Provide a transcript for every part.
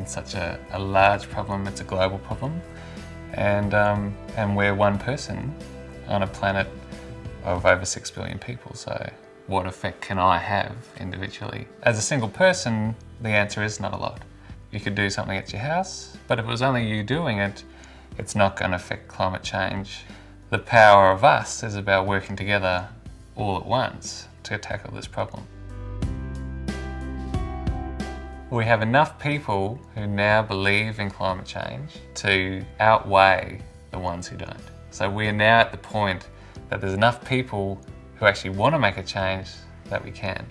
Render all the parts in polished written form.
in such a large problem. It's a global problem, and we're one person on a planet of over 6 billion people. So what effect can I have individually? As a single person, the answer is not a lot. You could do something at your house, but if it was only you doing it, it's not going to affect climate change. The power of us is about working together all at once to tackle this problem. We have enough people who now believe in climate change to outweigh the ones who don't. So we are now at the point that there's enough people who actually want to make a change that we can.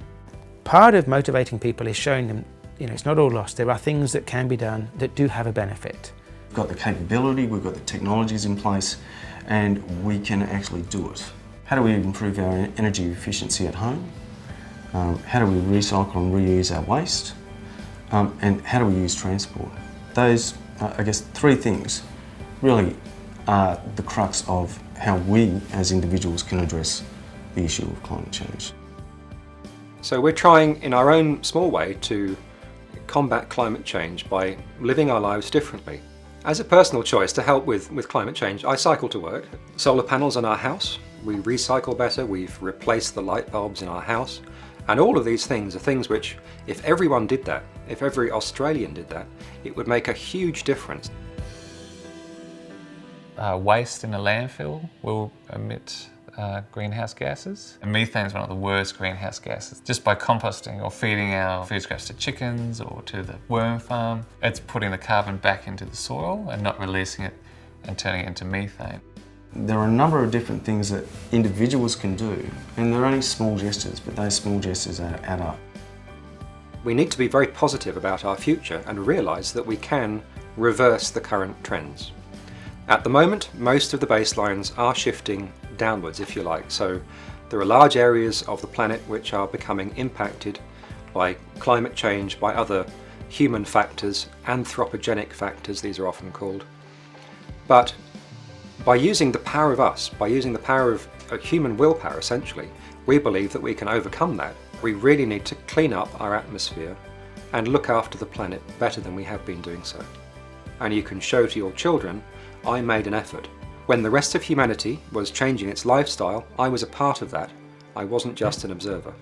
Part of motivating people is showing them, it's not all lost. There are things that can be done that do have a benefit. We've got the capability, we've got the technologies in place, and we can actually do it. How do we improve our energy efficiency at home? How do we recycle and reuse our waste? And how do we use transport? Those, I guess, three things really are the crux of how we as individuals can address the issue of climate change. So we're trying in our own small way to combat climate change by living our lives differently. As a personal choice to help with climate change, I cycle to work. Solar panels on our house, we recycle better, we've replaced the light bulbs in our house, and all of these things are things which, if everyone did that, if every Australian did that, it would make a huge difference. Waste in a landfill will emit greenhouse gases. And methane is one of the worst greenhouse gases. Just by composting or feeding our food scraps to chickens or to the worm farm, it's putting the carbon back into the soil and not releasing it and turning it into methane. There are a number of different things that individuals can do, and they're only small gestures, but those small gestures add up. We need to be very positive about our future and realise that we can reverse the current trends. At the moment, most of the baselines are shifting downwards, if you like, so there are large areas of the planet which are becoming impacted by climate change, by other human factors, anthropogenic factors, these are often called. But by using the power of us, by using the power of human willpower essentially, we believe that we can overcome that. We really need to clean up our atmosphere and look after the planet better than we have been doing so. And you can show to your children, I made an effort. When the rest of humanity was changing its lifestyle, I was a part of that. I wasn't just an observer.